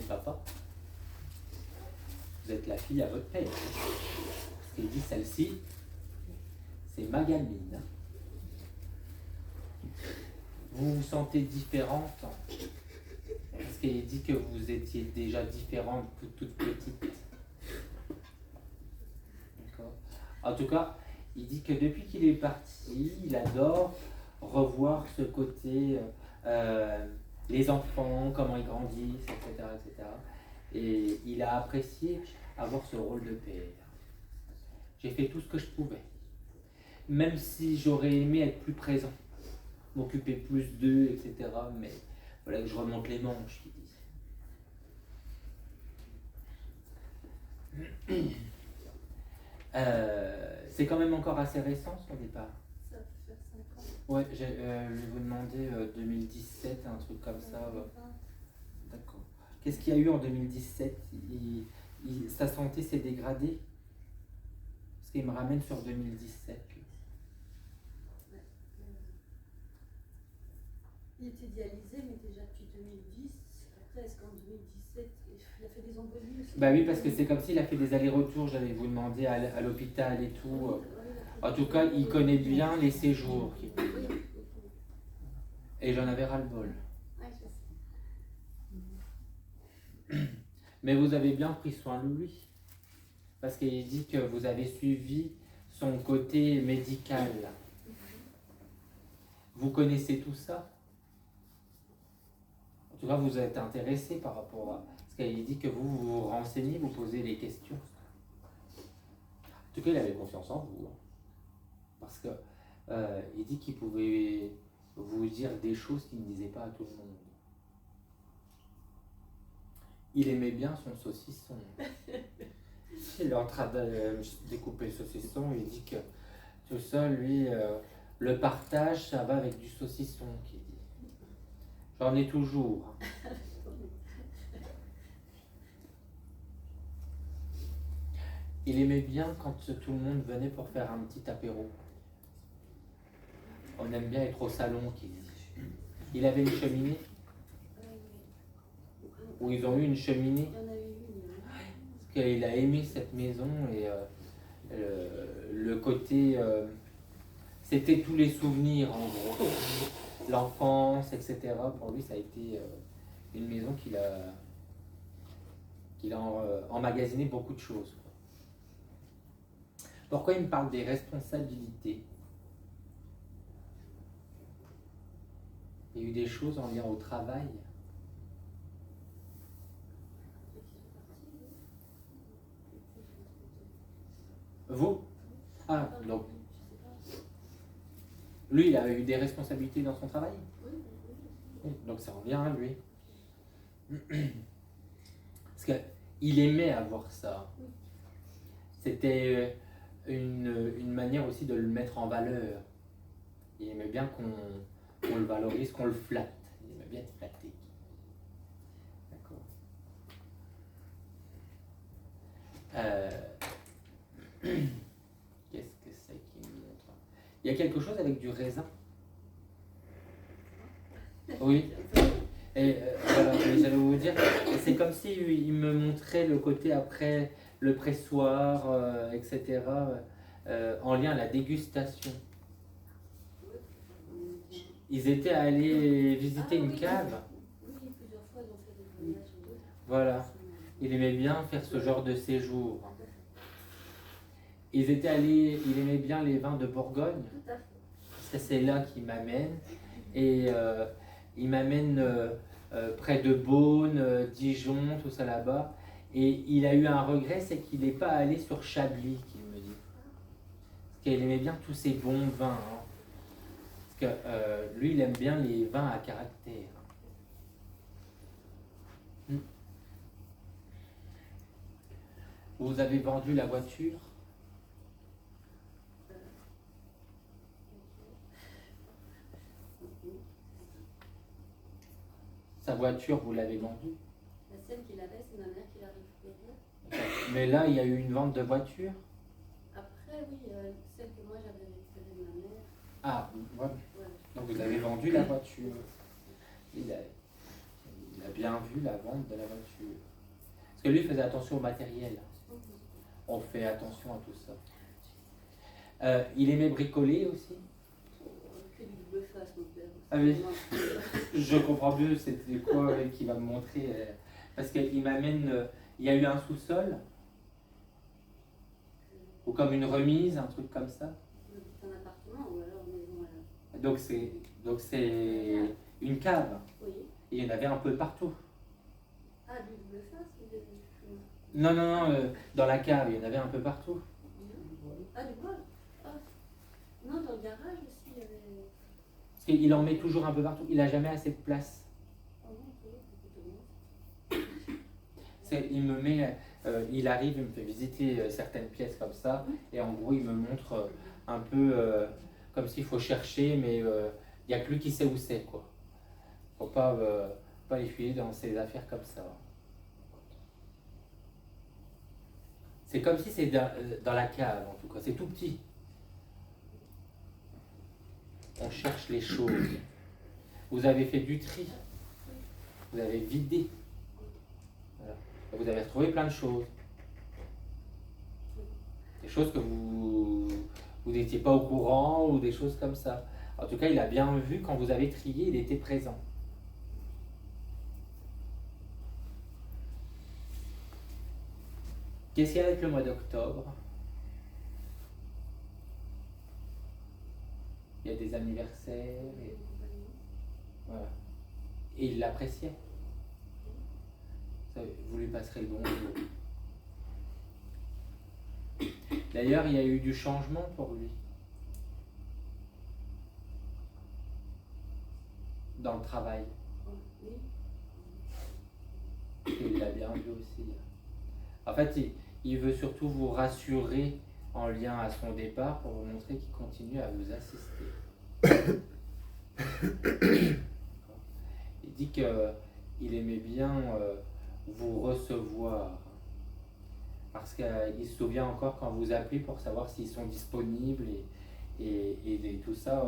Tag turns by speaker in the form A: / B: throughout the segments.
A: êtes papa, vous êtes la fille à votre père. Parce qu'il dit, celle-ci, c'est ma gamine. Vous vous sentez différente, parce qu'il dit que vous étiez déjà différente toute petite. D'accord. En tout cas, il dit que depuis qu'il est parti, il adore revoir ce côté, les enfants, comment ils grandissent, etc., etc. Et il a apprécié avoir ce rôle de père. J'ai fait tout ce que je pouvais. Même si j'aurais aimé être plus présent, m'occuper plus d'eux, etc. Mais voilà que je remonte les manches, il dit. C'est quand même encore assez récent son départ.
B: Ça peut faire 5 ans.
A: Ouais, je vais vous demander 2017, un truc comme ça. D'accord. Qu'est-ce qu'il y a eu en 2017? Sa santé s'est dégradée? Parce qu'il me ramène sur 2017.
B: Il était dialysé, mais déjà depuis 2010. Après, est-ce qu'en 2017, il a fait des embolies aussi?
A: Bah oui, parce que c'est comme s'il a fait des allers-retours, j'allais vous demander à l'hôpital et tout. En tout cas, il connaît bien les séjours. Et j'en avais ras-le-bol. Mais vous avez bien pris soin de lui. Parce qu'il dit que vous avez suivi son côté médical. Vous connaissez tout ça? En tout cas, vous êtes intéressé par rapport à... Parce qu'il dit que vous vous renseignez, vous posez des questions. En tout cas, il avait confiance en vous. Parce que il dit qu'il pouvait vous dire des choses qu'il ne disait pas à tout le monde. Il aimait bien son saucisson. Il est en train de découper le saucisson, il dit que tout ça, lui, le partage, ça va avec du saucisson, qu'il dit. J'en ai toujours. Il aimait bien quand tout le monde venait pour faire un petit apéro. On aime bien être au salon, qu'il dit. Il avait une cheminée? Ou ils ont eu une cheminée?
B: Il y en a eu une.
A: Parce qu'il a aimé cette maison et le côté... c'était tous les souvenirs, en gros. L'enfance, etc. Pour lui, ça a été une maison qu'il a emmagasiné beaucoup de choses. Pourquoi il me parle des responsabilités? Il y a eu des choses en lien au travail. Vous? Ah, donc. Lui, il a eu des responsabilités dans son travail? Oui, donc ça revient à lui. Parce qu'il aimait avoir ça. C'était une manière aussi de le mettre en valeur. Il aimait bien qu'on le valorise, qu'on le flatte. Il aimait bien être flatté. D'accord. Qu'est-ce que c'est qu'il me montre? Il y a quelque chose avec du raisin? Oui. Et voilà, j'allais vous dire, c'est comme si il me montrait le côté après le pressoir, etc., en lien à la dégustation. Ils étaient allés visiter une cave.
B: Oui, plusieurs fois, ils ont fait des voyages.
A: Voilà. Il aimait bien faire ce genre de séjour. Il aimait bien les vins de Bourgogne. Parce que c'est là qu'il m'amène. Et il m'amène près de Beaune, Dijon, tout ça là-bas. Et il a eu un regret, c'est qu'il n'est pas allé sur Chablis, qu'il me dit. Parce qu'il aimait bien tous ces bons vins. Hein. Parce que lui, il aime bien les vins à caractère. Vous avez vendu la voiture? Sa voiture, vous l'avez vendue?
B: Celle qu'il avait, c'est ma mère qui l'a récupérée.
A: Mais là, il y a eu une vente de voiture?
B: Après, oui, celle que moi j'avais récupérée de ma mère.
A: Ah, voilà.
B: Ouais.
A: Donc vous avez vendu la voiture. Il a bien vu la vente de la voiture. Parce que lui faisait attention au matériel. On fait attention à tout ça. Il aimait bricoler aussi.
B: Que du double face, mon père.
A: Ah oui. Je comprends mieux c'était quoi qu'il va me montrer. Parce qu'il m'amène. Il y a eu un sous-sol. Ou comme une remise, un truc comme ça.
B: Un appartement ou alors maison à la...
A: Donc c'est une cave.
B: Oui.
A: Et il y en avait un peu partout.
B: Ah, du double face ou des...
A: Non, dans la cave, il y en avait un peu partout.
B: Ah, du bois. Ah. Non, dans le garage aussi, il y avait...
A: Parce qu'il en met toujours un peu partout. Il n'a jamais assez de place.
B: Ah bon,
A: Il me met... il arrive, il me fait visiter certaines pièces comme ça. Et en gros, il me montre un peu comme s'il faut chercher, mais il n'y a que lui qui sait où c'est, quoi. Faut pas les filer dans ses affaires comme ça. C'est comme si c'est dans la cave, en tout cas. C'est tout petit. On cherche les choses. Vous avez fait du tri. Vous avez vidé. Voilà. Vous avez retrouvé plein de choses. Des choses que vous n'étiez pas au courant ou des choses comme ça. En tout cas, il a bien vu quand vous avez trié, il était présent. Qu'est-ce qu'il y a avec le mois d'octobre? Il y a des anniversaires. Et... Voilà. Et il l'appréciait. Vous lui passerez le bonjour. D'ailleurs, il y a eu du changement pour lui. Dans le travail. Et il l'a bien vu aussi. En fait, il veut surtout vous rassurer en lien à son départ pour vous montrer qu'il continue à vous assister. Il dit qu'il aimait bien vous recevoir. Parce qu'il se souvient encore quand vous appelez pour savoir s'ils sont disponibles et tout ça.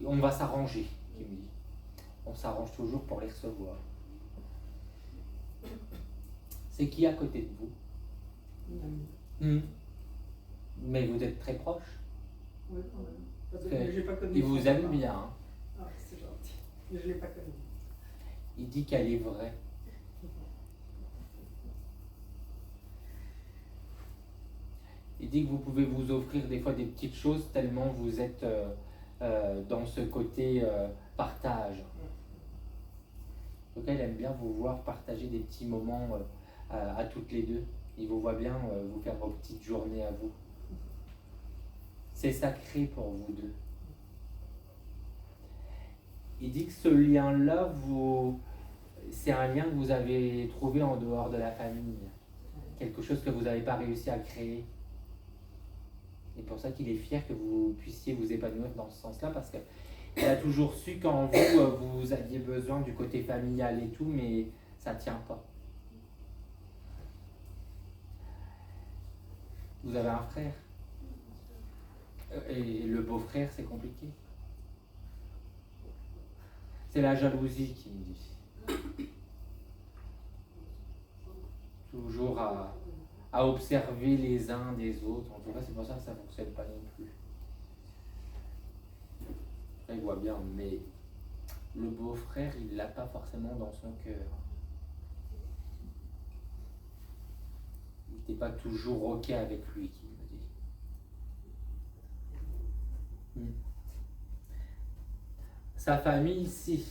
A: On va s'arranger, il me dit. On s'arrange toujours pour les recevoir. C'est qui à côté de vous? Mais vous êtes très proches.
C: Oui, quand même. Parce que
A: Que
C: je l'ai pas connu.
A: il vous aime bien. Hein.
C: Ah, c'est gentil. Mais je ne l'ai pas connu.
A: Il dit qu'elle est vraie. Il dit que vous pouvez vous offrir des fois des petites choses tellement vous êtes dans ce côté partage. Donc elle aime bien vous voir partager des petits moments à toutes les deux. Il vous voit bien vous faire vos petites journées à vous. C'est sacré pour vous deux. Il dit que ce lien-là, c'est un lien que vous avez trouvé en dehors de la famille. Quelque chose que vous n'avez pas réussi à créer. Et pour ça qu'il est fier que vous puissiez vous épanouir dans ce sens-là, parce qu'il a toujours su qu'en vous aviez besoin du côté familial et tout, mais ça ne tient pas. Vous avez un frère. Et le beau-frère, c'est compliqué. C'est la jalousie qui me dit. Toujours à observer les uns des autres. En tout cas, c'est pour ça que ça ne fonctionne pas non plus. Il voit bien, mais le beau-frère, il ne l'a pas forcément dans son cœur. Il n'était pas toujours OK avec lui, qui me dit. Sa famille, si.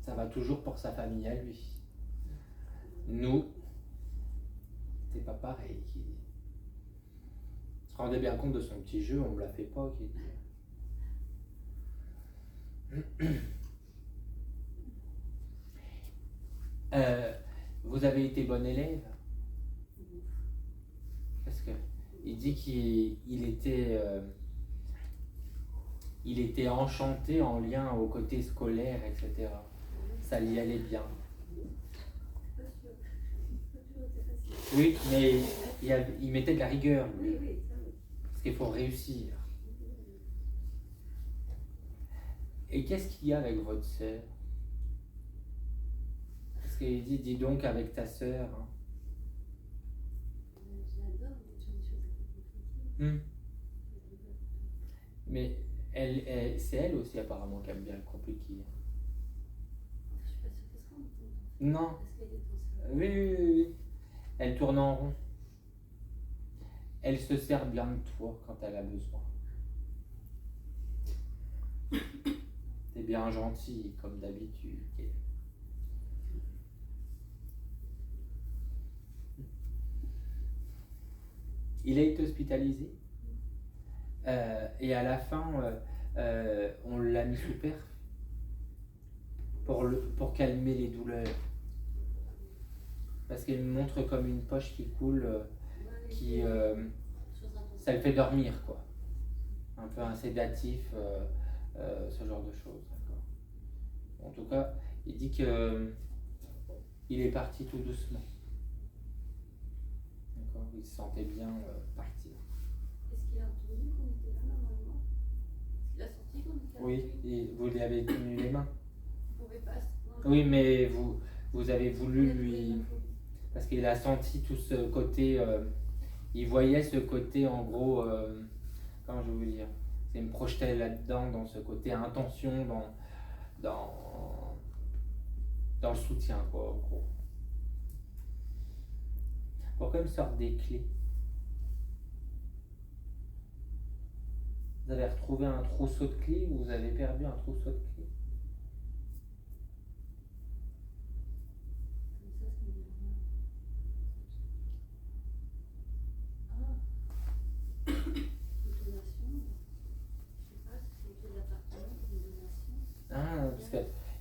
A: Ça va toujours pour sa famille à lui. Nous, c'est pas pareil. Il se rendait bien compte de son petit jeu, on ne me l'a fait pas. Qui dit. Vous avez été bon élève? Parce que il dit qu'il était enchanté en lien au côté scolaire, etc. Ça lui allait bien. Oui, mais il mettait de la rigueur, lui. Parce qu'il faut réussir. Et qu'est-ce qu'il y a avec votre sœur? qu'il dit, dis donc avec ta sœur. Hein.
B: Je l'adore, mais j'ai des choses un peu compliquées.
A: Hmm. Mais c'est elle aussi apparemment qui aime bien le compliqué.
B: Je suis pas sûre qu'elle se rende compte.
A: Non,
B: Parce qu'elle est dans sa...
A: oui. Elle tourne en rond. Elle se sert bien de toi quand elle a besoin. T'es bien gentil comme d'habitude. Il a été hospitalisé et à la fin on l'a mis sous perf pour calmer les douleurs. Parce qu'il me montre comme une poche qui coule, ça le fait dormir quoi. Un peu un sédatif, ce genre de choses. D'accord. En tout cas, il dit que il est parti tout doucement. D'accord. Il se sentait bien partir.
B: Est-ce qu'il a entendu qu'on était là normalement? Est-ce qu'il a senti qu'on était là?
A: Oui, et vous lui avez tenu les mains.
B: On pouvait pas.
A: Oui, mais vous avez voulu lui... Parce qu'il a senti tout ce côté... il voyait ce côté en gros... comment je vais vous dire? C'est me projeter là-dedans, dans ce côté intention, dans le soutien, quoi, en gros. Pourquoi il me sort des clés? Vous avez retrouvé un trousseau de clés ou vous avez perdu un trousseau de clés?
B: Comme ça me dit rien. Ah. Une donation. Je sais pas si c'est une clé d'appartement ou une donation.
A: Ah, parce que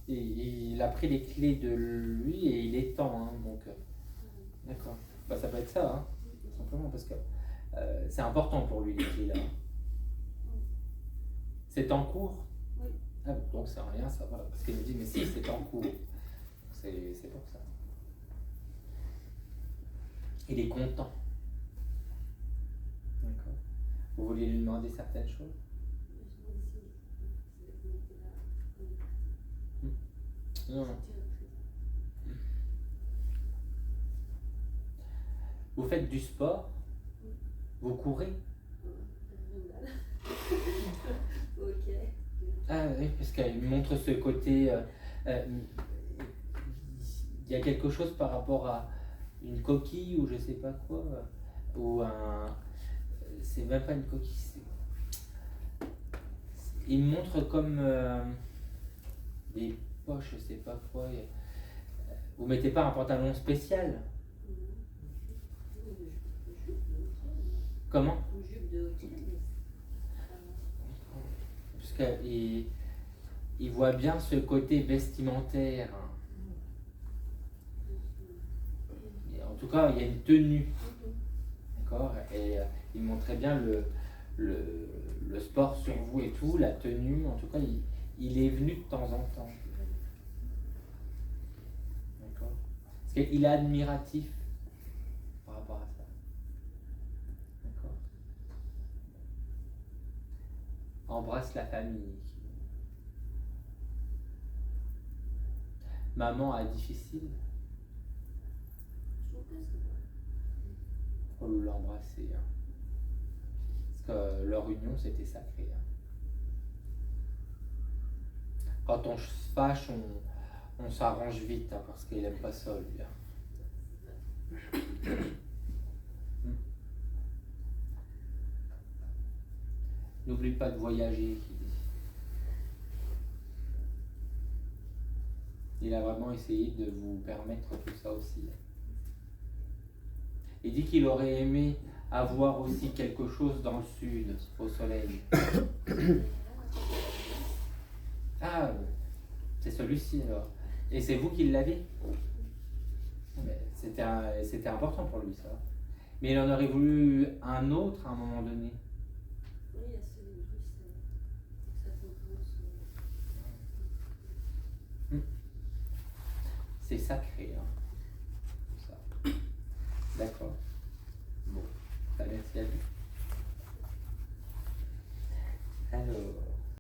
A: il a pris les clés de lui et il est temps, hein, donc... D'accord. Bah, ça peut être ça, hein, tout simplement, parce que c'est important pour lui, les clés là. C'est en cours?
B: Oui.
A: Ah, donc c'est rien, ça, voilà. Parce qu'il me dit, mais si, c'est en cours. C'est pour ça. Il est content. D'accord. Vous vouliez lui demander certaines choses? Non. Vous faites du sport? Vous courez?
B: Ok.
A: Ah oui, parce qu'elle montre ce côté... il y a quelque chose par rapport à une coquille ou je sais pas quoi, ou un... C'est même pas une coquille, il montre comme des poches, je sais pas quoi. Vous mettez pas un pantalon spécial? Comment?
B: Une jupe de hôtel.
A: Parce qu'il voit bien ce côté vestimentaire. Et en tout cas, il y a une tenue. D'accord? Et il montrait bien le sport sur vous et tout, la tenue. En tout cas, il est venu de temps en temps. D'accord? Parce qu'il est admiratif par rapport à ça. D'accord? Embrasse la famille. Maman a difficile.
B: Je trouve que c'est vrai.
A: Faut l'embrasser. Hein. Parce que leur union, c'était sacré. Hein. Quand on se fâche, on s'arrange vite, hein, parce qu'il aime pas ça, lui. Hein. N'oublie pas de voyager, qu'il dit. Il a vraiment essayé de vous permettre tout ça aussi. Il dit qu'il aurait aimé avoir aussi quelque chose dans le sud, au soleil. Ah, c'est celui-ci alors. Et c'est vous qui l'avez? C'était important pour lui ça. Mais il en aurait voulu un autre à un moment donné.
B: Oui, il y a celui de Bruxelles. Ça commence.
A: C'est sacré, hein. Ça. D'accord. Bon, t'as merci à lui.